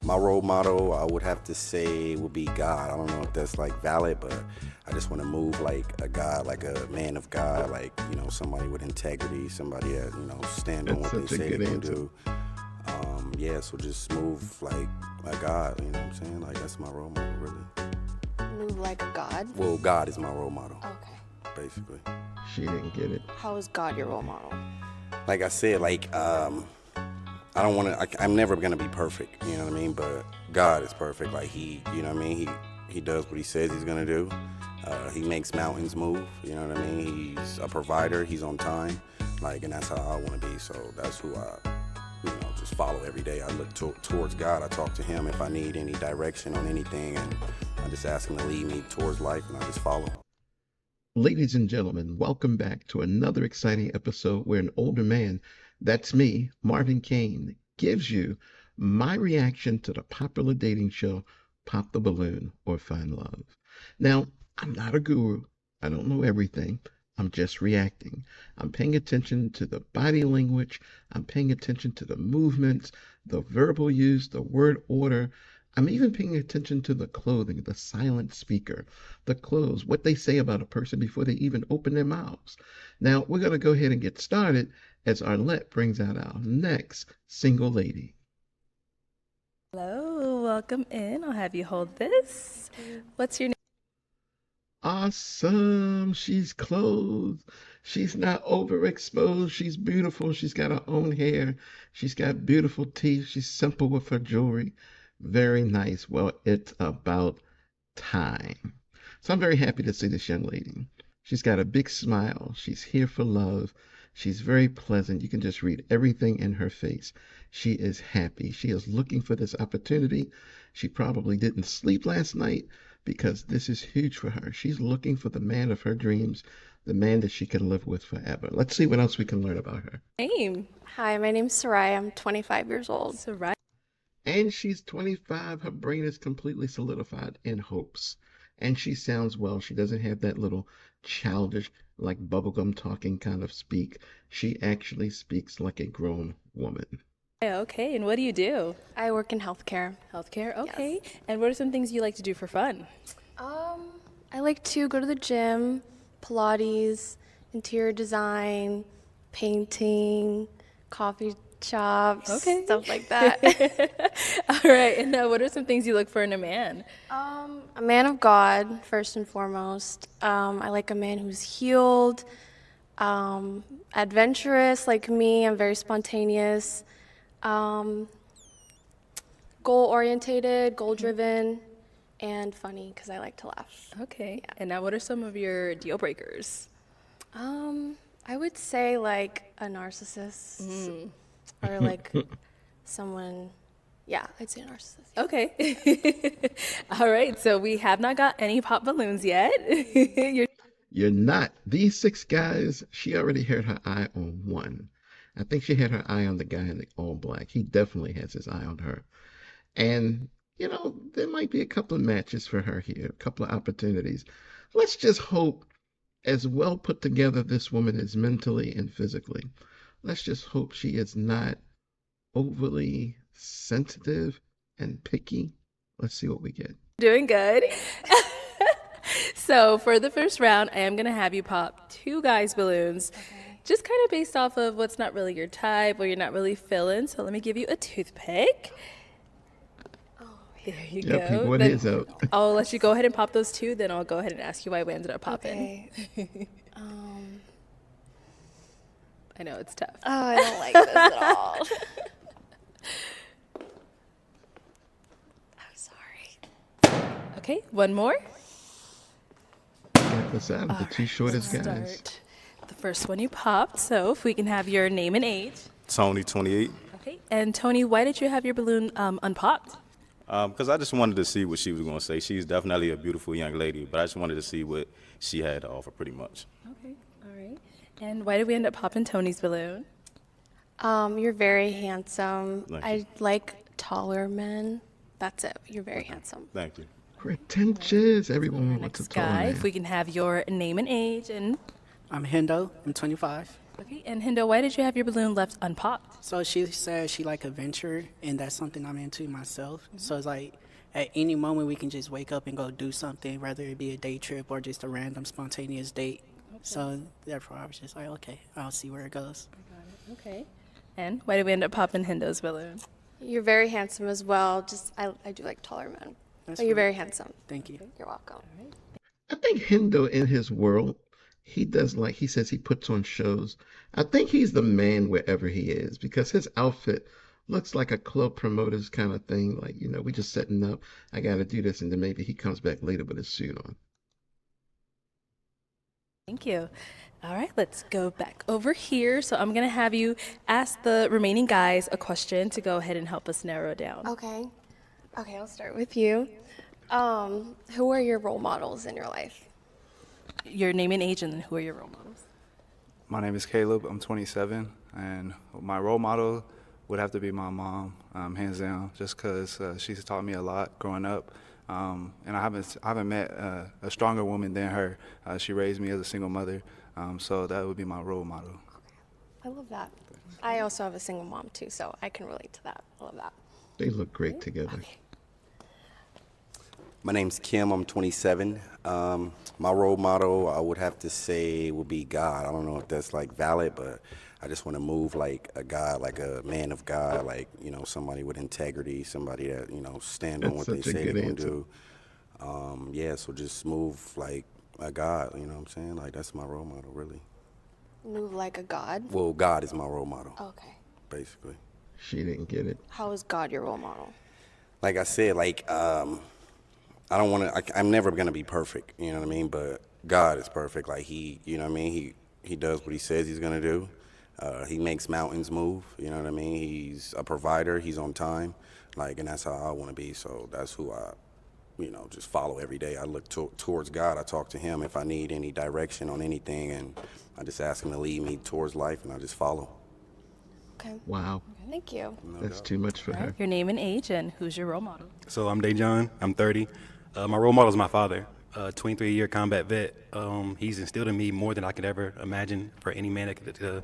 My role model, I would have to say, would be God. I don't know if that's like valid, but I just want to move like a God, like a man of God, like, you know, somebody with integrity, somebody that, you know, stand on That's what they such a say good they're gonna answer. do. Yeah, so just move like a God, you know what I'm saying? Like, that's my role model, really. Move like a god? Well, God is my role model, Okay. basically. She didn't get it. How is God your role model? Like I said, like, I don't want to, I'm never going to be perfect, you know what I mean? But God is perfect. Like, he, you know what I mean? He does what he says he's going to do. He makes mountains move, you know what I mean? He's a provider. He's on time. Like, and that's how I want to be. So that's who I, you know, just follow every day. I look towards God. I talk to him if I need any direction on anything. And I just ask him to lead me towards life, and I just follow. Ladies and gentlemen, welcome back to another exciting episode where an older man, that's me, Marvin Kane, gives you my reaction to the popular dating show Pop the Balloon or Find Love. Now, I'm not a guru. I don't know everything. I'm just reacting. I'm paying attention to the body language. I'm paying attention to the movements, the verbal use, the word order. I'm even paying attention to the clothing, the silent speaker, the clothes, what they say about a person before they even open their mouths. Now, we're going to go ahead and get started as Arlette brings out our next single lady. Hello, welcome in. I'll have you hold this. What's your name? Awesome. She's clothed. She's not overexposed. She's beautiful. She's got her own hair. She's got beautiful teeth. She's simple with her jewelry. Very nice. Well, it's about time. So I'm very happy to see this young lady. She's got a big smile. She's here for love. She's very pleasant. You can just read everything in her face. She is happy. She is looking for this opportunity. She probably didn't sleep last night because this is huge for her. She's looking for the man of her dreams, the man that she can live with forever. Let's see what else we can learn about her. Name. Hi, my name's Soray. I'm 25 years old. Soray. And she's 25. Her brain is completely solidified in hopes. And she sounds well. She doesn't have that little childish, like bubblegum talking kind of speak. She actually speaks like a grown woman. Okay, and what do you do? I work in healthcare. Healthcare, okay. And what are some things you like to do for fun? I like to go to the gym, Pilates, interior design, painting, coffee shops, Okay. stuff like that. All right, and what are some things you look for in a man? A man of God, first and foremost. I like a man who's healed, adventurous like me. I'm very spontaneous, goal-orientated, goal-driven, and funny because I like to laugh. Okay, and now what are some of your deal breakers? I would say like a narcissist or like someone, yeah, I'd say a narcissist. Okay. All right, so we have not got any pop balloons yet. You're not. These 6 guys, she already had her eye on one. I think she had her eye on the guy in the all black. He definitely has his eye on her. And, you know, there might be a couple of matches for her here, a couple of opportunities. Let's just hope, as well put together this woman is mentally and physically, let's just hope she is not overly sensitive and picky. Let's see what we get. Doing good. So for the first round, I am going to have you pop 2 guys' balloons. Just kind of based off of what's not really your type or you're not really feeling. So let me give you a toothpick. There you go. People, what Then is out? I'll let you go ahead and pop those 2. Then I'll go ahead and ask you why we ended up popping. Okay. I know it's tough. Oh, I don't like this at all. I'm sorry. Okay, one more. Got this out of the 2 shortest Let's guys. start the first one you popped. So if we can have your name and age. Tony, 28. Okay. And Tony, why did you have your balloon unpopped? Because I just wanted to see what she was going to say. She's definitely a beautiful young lady, but I just wanted to see what she had to offer pretty much. Okay. All right. And why did we end up popping Tony's balloon? You're very handsome. Thank I you. like taller men. That's it. You're very handsome. Thank you. Pretentious. Everyone wants a Next taller guy, man. if we can have your name and age and I'm Hendo. I'm 25. Okay, and Hindo, why did you have your balloon left unpopped? So she said she like adventure, and that's something I'm into myself. So it's like at any moment we can just wake up and go do something, whether it be a day trip or just a random spontaneous date. So therefore, I was just like, okay, I'll see where it goes. Okay. And why did we end up popping Hindo's balloon? You're very handsome as well. Just I do like taller men. That's But you're fine. very handsome. Thank you. You're welcome. I think Hendo in his world, he does like he says he puts on shows. I think he's the man wherever he is because his outfit looks like a club promoter's kind of thing. Like, we just setting up. I got to do this. And then maybe he comes back later with his suit on. Thank you. All right, let's go back over here. So I'm going to have you ask the remaining guys a question to go ahead and help us narrow it down. Okay. Okay, I'll start with you. Who are your role models in your life? Your name and age, and then who are your role models? My name is Caleb. I'm 27, and my role model would have to be my mom, hands down, just because she's taught me a lot growing up. And I haven't met a stronger woman than her. She raised me as a single mother, so that would be my role model. I love that. I also have a single mom too, so I can relate to that. I love that. They look great together. Okay. My name's Kim. I'm 27. My role model, I would have to say, would be God. I don't know if that's like valid, but I just want to move like a God, like a man of God, like somebody with integrity, somebody that stand on what That's they such a say good they're gonna answer. do. Yeah, so just move like a God. You know what I'm saying? Like that's my role model, really. Move like a god. Well, God is my role model, Okay. basically. She didn't get it. How is God your role model? Like I said, I don't want to. I'm never gonna be perfect. You know what I mean? But God is perfect. Like he does what he says he's gonna do. He makes mountains move. You know what I mean? He's a provider. He's on time. And that's how I want to be. So that's who I, just follow every day. I look towards God. I talk to him if I need any direction on anything, and I just ask him to lead me towards life, and I just follow. Okay. Wow. Thank you. That's too much for her. Your name and age, and who's your role model? So I'm Dejon. I'm 30. My role model is my father, 23-year combat vet. He's instilled in me more than I could ever imagine for any man to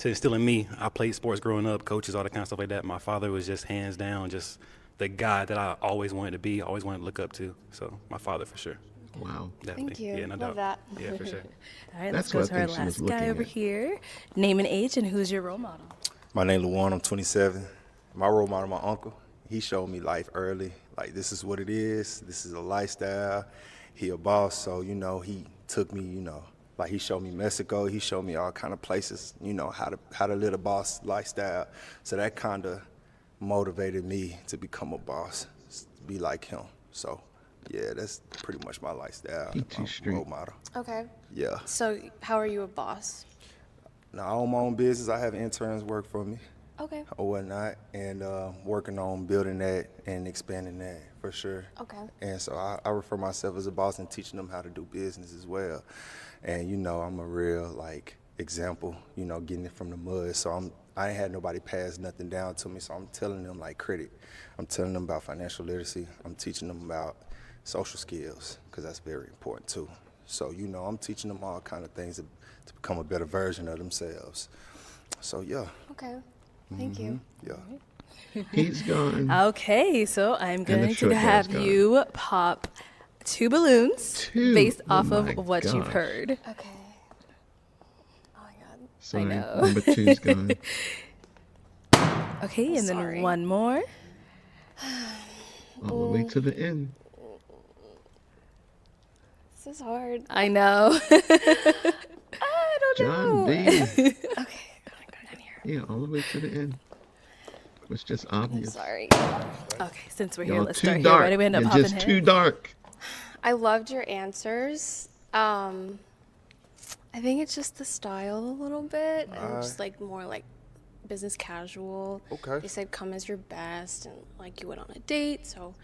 instill in me. I played sports growing up, coaches, all that kind of stuff like that. My father was just hands down, just the guy that I always wanted to be, always wanted to look up to. So my father for sure. Wow. Thank you. Yeah, no Love doubt. that. Yeah, for sure. All right, That's let's go what I to our think she was last guy looking over at. here. Name and age, and who's your role model? My name Luan, I'm 27. My role model, my uncle, he showed me life early. Like, this is what it is. This is a lifestyle. He a boss, so, he took me, like he showed me Mexico. He showed me all kind of places, how to live a boss lifestyle. So that kind of motivated me to become a boss, be like him. So, yeah, that's pretty much my lifestyle, my role model. Okay. Yeah. So how are you a boss? Now, I own my own business. I have interns work for me. Okay. Or whatnot, and working on building that and expanding that for sure. Okay. And so I refer myself as a boss and teaching them how to do business as well. And I'm a real example, getting it from the mud. So I ain't had nobody pass nothing down to me. So I'm telling them credit. I'm telling them about financial literacy. I'm teaching them about social skills because that's very important too. So I'm teaching them all kind of things to become a better version of themselves. So yeah. Okay. Thank you. Yeah. He's gone. Okay, so I'm the going short to guy's have gone. you pop 2 balloons Two? based Oh off my of what you've gosh. heard. Okay. Oh my god. Sorry, know. number 2's gone. Okay, and then Sorry. one more. All the way to the end. This is hard. I know. I don't John know. B. Okay. Go down here. Yeah, all the way to the end. It was just I'm obvious. sorry. Okay, since we're here, Y'all let's too start here. dark. Why did we end up You're popping just here? too dark. I loved your answers. I think it's just the style a little bit, and just more business casual. Okay. They said come as your best, and you went on a date, so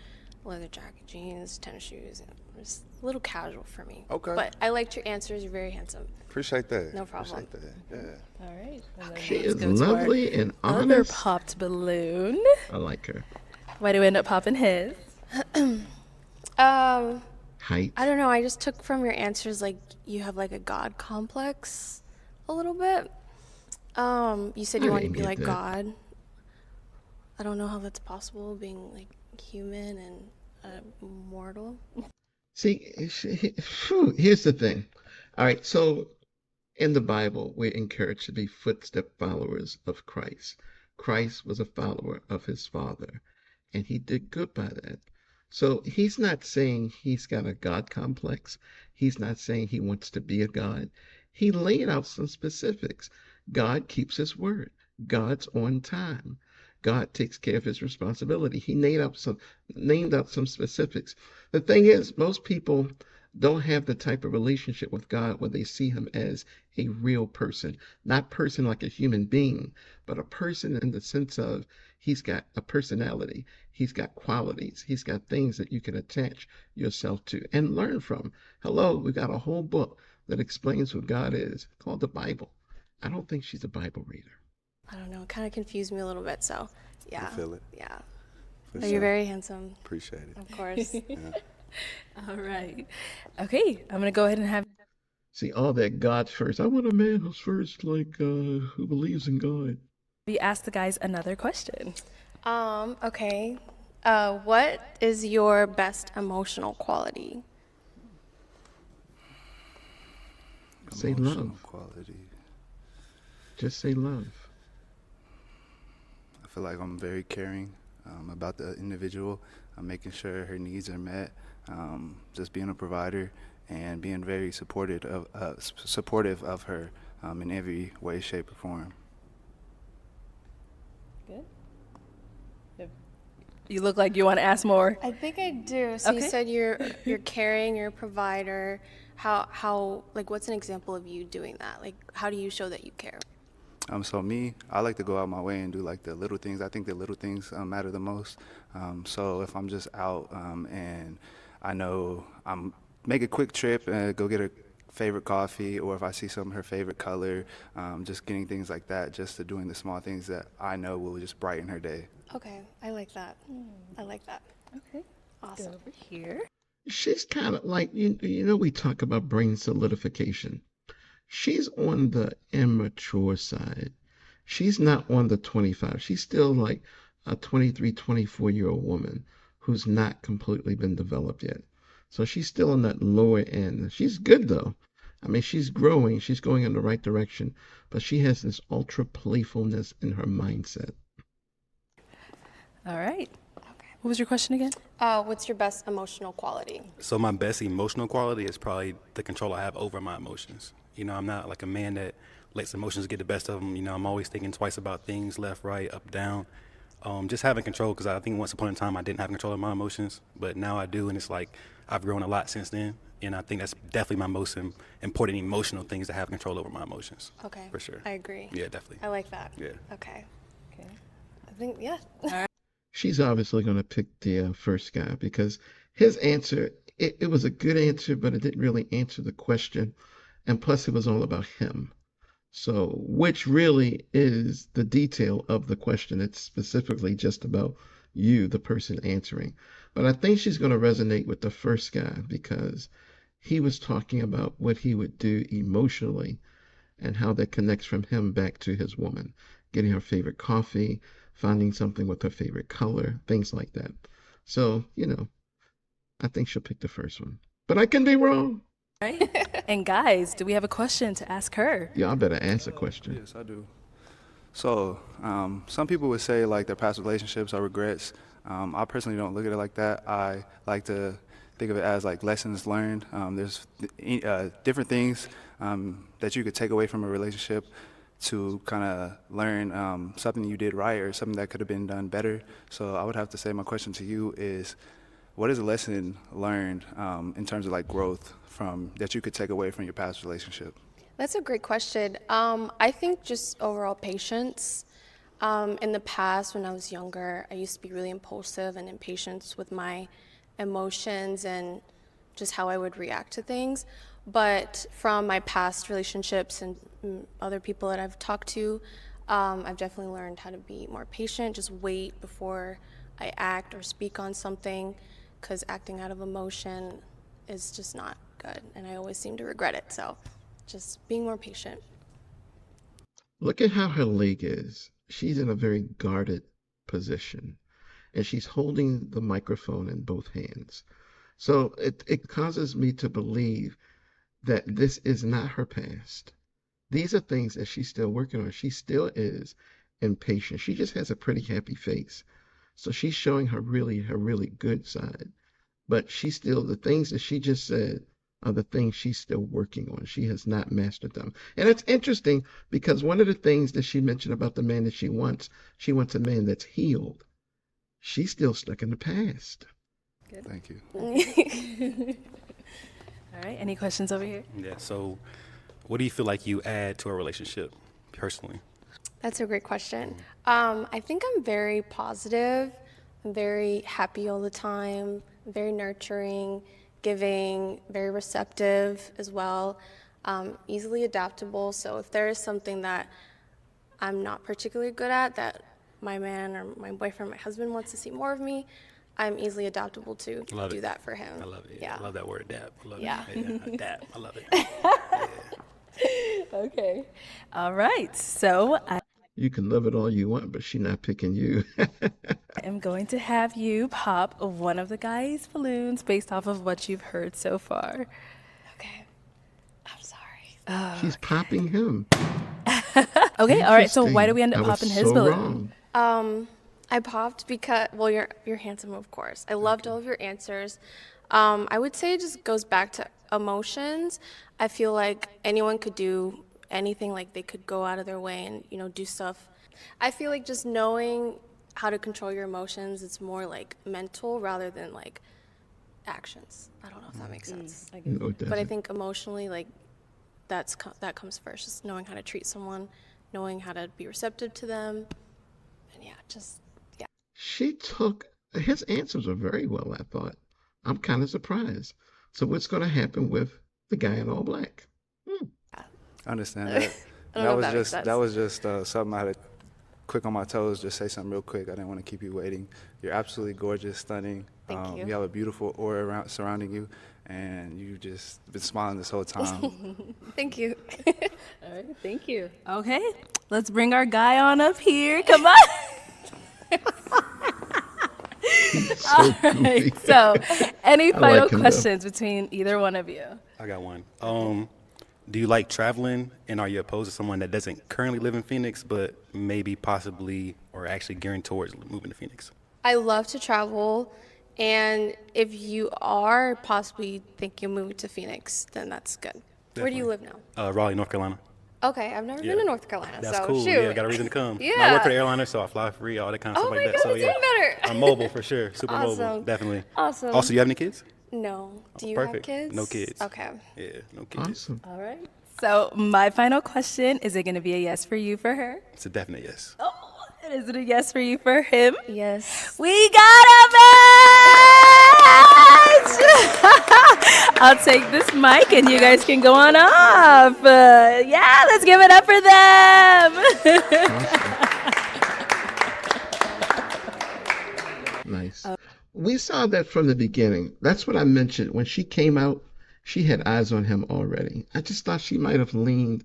leather jacket, jeans, tennis shoes, and just a little casual for me. Okay. But I liked your answers. You're very handsome. Appreciate that. No problem. Appreciate that. Yeah. All right. and then She let's is go to our lovely and Other honest. popped balloon. I like her. Why do we end up popping his? Height. I don't know. I just took from your answers you have a god complex, a little bit. You said I you want to didn't be get like that. God. I don't know how that's possible, being like human and mortal. See, here's the thing. All right, so in the Bible, we're encouraged to be footstep followers of Christ. Christ was a follower of his Father, and he did good by that. So he's not saying he's got a God complex. He's not saying he wants to be a God. He laid out some specifics. God keeps his word. God's on time. God takes care of his responsibility. He named out some specifics. The thing is, most people don't have the type of relationship with God where they see him as a real person, not person like a human being, but a person in the sense of he's got a personality, he's got qualities, he's got things that you can attach yourself to and learn from. Hello, we got a whole book that explains who God is called the Bible. I don't think she's a Bible reader. I don't know. It kind of confused me a little bit. So, yeah. I feel it. Yeah. For But sure. you're very handsome. Appreciate it. Of course. All right. Okay, I'm gonna go ahead and have See, all that God first. I want a man who's first, like, who believes in God. you ask the guys another question. Okay. What is your best emotional quality? Say Emotional love. quality. Just say love. I feel like I'm very caring about the individual. I'm making sure her needs are met. Just being a provider and being very supportive of her in every way, shape, or form. Good. You look like you want to ask more. I think I do. So you Okay. said you're caring, you're a provider. How like what's an example of you doing that? Like how do you show that you care? So me, I like to go out my way and do like the little things. I think the little things matter the most. So if I'm just out and I know I'm make a quick trip and go get her favorite coffee, or if I see some of her favorite color, just getting things like that, just to doing the small things that I know will just brighten her day. Okay, I like that. I like that. Okay. Awesome. Over here. She's kind of like, you know, we talk about brain solidification. She's on the immature side. She's not on the 25. She's still like a 23, 24-year-old woman who's not completely been developed yet. So she's still on that lower end. She's good though. I mean, she's growing. She's going in the right direction, but she has this ultra playfulness in her mindset. All right. What was your question again? What's your best emotional quality? So my best emotional quality is probably the control I have over my emotions. You know, I'm not like a man that lets emotions get the best of him. You know, I'm always thinking twice about things, left, right, up, down. Just having control, because I think once upon a time I didn't have control of my emotions, but now I do, and it's like I've grown a lot since then. And I think that's definitely my most important emotional things, to have control over my emotions. Okay. For sure. I agree. Yeah, definitely. I like that. Yeah. Okay. Okay. I think yeah. She's obviously going to pick the first guy because his answer, it was a good answer, but it didn't really answer the question. And plus, it was all about him. So, which really is the detail of the question. It's specifically just about you, the person answering. But I think she's going to resonate with the first guy because he was talking about what he would do emotionally and how that connects from him back to his woman, getting her favorite coffee, finding something with her favorite color, things like that. So, you know, I think she'll pick the first one. But I can be wrong. Right. And guys, do we have a question to ask her? Y'all better ask a question. Yes, I do. So, some people would say like their past relationships are regrets. I personally don't look at it like that. I like to think of it as like lessons learned. There's different things that you could take away from a relationship to kind of learn something you did right or something that could have been done better. So I would have to say my question to you is, what is a lesson learned in terms of like growth from that you could take away from your past relationship? That's a great question. I think just overall patience. In the past, when I was younger, I used to be really impulsive and impatient with my emotions and just how I would react to things. But from my past relationships and other people that I've talked to, I've definitely learned how to be more patient, just wait before I act or speak on something, because acting out of emotion is just not good, and I always seem to regret it. So just being more patient. Look at how her leg is. She's in a very guarded position, and she's holding the microphone in both hands. So it causes me to believe that this is not her past. These are things that she's still working on. She still is impatient. She just has a pretty happy face. So she's showing her really good side. But she still, the things that she just said are the things she's still working on. She has not mastered them. And it's interesting because one of the things that she mentioned about the man that she wants a man that's healed. She's still stuck in the past. Good. Thank you. All right, any questions over here? Yeah. So, what do you feel like you add to a relationship personally? That's a great question. I think I'm very positive. I'm very happy all the time, very nurturing, giving, very receptive as well, easily adaptable. So if there is something that I'm not particularly good at that my man or my boyfriend, my husband wants to see more of me, I'm easily adaptable to Love do it. that for him. I love it. Yeah. I love that word, dap. I love Yeah. it. Yeah, dap. I love it. Okay. All right. So I You can love it all you want, but she's not picking you. am going to have you pop one of the guys' balloons based off of what you've heard so far. Okay. I'm sorry. She's popping him. Okay. All right. So why do Interesting. we end up I was popping his so balloon? wrong. I popped because, well, you're handsome, of course. I loved all of your answers. I would say it just goes back to emotions. I feel like anyone could do anything, like they could go out of their way and, do stuff. I feel like just knowing how to control your emotions, it's more like mental rather than like actions. I don't know if that makes sense. No, it But I doesn't. think emotionally, like that comes first, just knowing how to treat someone, knowing how to be receptive to them. And yeah, She took his answers are very well, I thought. I'm kind of surprised. So what's going to happen with the guy in all black? I understand that. I don't know if that makes That was just something I had to quick on my toes. Just say something real quick. I didn't want to keep you waiting. You're absolutely gorgeous, stunning. Thank you. You have a beautiful aura surrounding you, and you've just been smiling this whole time. thank you. All right. Thank you. Okay. Let's bring our guy on up here. Come on. All right. So, any final like him, though. questions between either one of you? I got one. Do you like traveling, and are you opposed to someone that doesn't currently live in Phoenix, but maybe possibly or actually gearing towards moving to Phoenix? I love to travel, and if you are possibly thinking of moving to Phoenix, then that's good. Where do you live now? Raleigh, North Carolina. Okay, I've never Yeah. been to North Carolina, That's so cool. shoot. Yeah, got a reason to come. Yeah. I work for the airliner, so I fly free, all that kind of Oh stuff my like that. God, So that's yeah, even better. I'm mobile for sure. Super mobile, Awesome. definitely. Awesome. Also, you have any kids? No. Do you Perfect. have kids? No kids. Okay. Yeah, no kids. Awesome. All right. So, my final question, is it going to be a yes for you for her? It's a definite yes. Oh, and is it a yes for you for him? Yes. We got a match! I'll take this mic and you guys can go on off. Yeah, let's give it up for them. Nice. We saw that from the beginning. That's what I mentioned. When she came out, she had eyes on him already. I just thought she might have leaned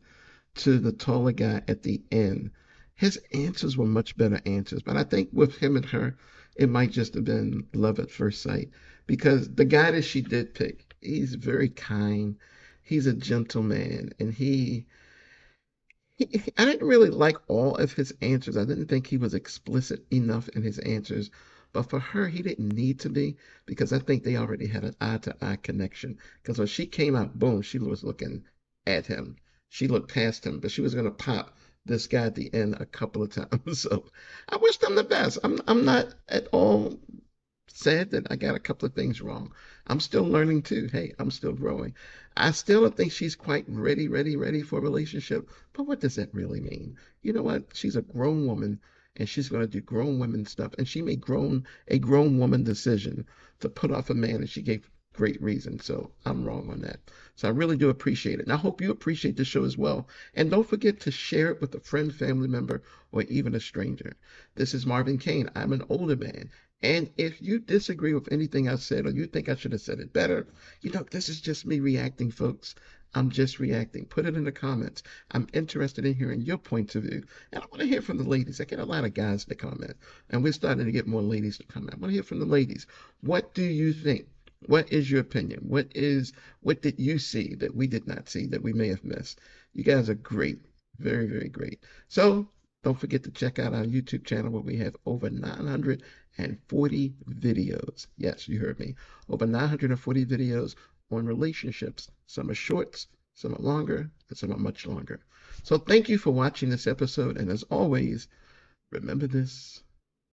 to the taller guy at the end. His answers were much better answers, but I think with him and her, it might just have been love at first sight because the guy that she did pick, he's very kind. He's a gentleman, and I didn't really like all of his answers. I didn't think he was explicit enough in his answers. But for her, he didn't need to be because I think they already had an eye-to-eye connection. Because when she came out, boom, she was looking at him. She looked past him, but she was going to pop this guy at the end a couple of times. So I wish them the best. I'm not at all sad that I got a couple of things wrong. I'm still learning too. Hey, I'm still growing. I still don't think she's quite ready for a relationship. But what does that really mean? You know what? She's a grown woman and she's going to do grown women stuff. And she made a grown woman decision to put off a man, and she gave great reason. So I'm wrong on that. So I really do appreciate it. And I hope you appreciate the show as well. And don't forget to share it with a friend, family member, or even a stranger. This is Marvin Kane. I'm an older man, And if you disagree with anything I said or you think I should have said it better, this is just me reacting, folks. I'm just reacting. Put it in the comments. I'm interested in hearing your points of view. And I want to hear from the ladies. I get a lot of guys to comment, and we're starting to get more ladies to comment. I want to hear from the ladies. What do you think? What is your opinion? What did you see that we did not see that we may have missed? You guys are great. Very, very great. So don't forget to check out our YouTube channel where we have over 940 videos. Yes, you heard me. Over 940 videos on relationships. Some are shorts, some are longer, and some are much longer. So thank you for watching this episode. And as always, remember this.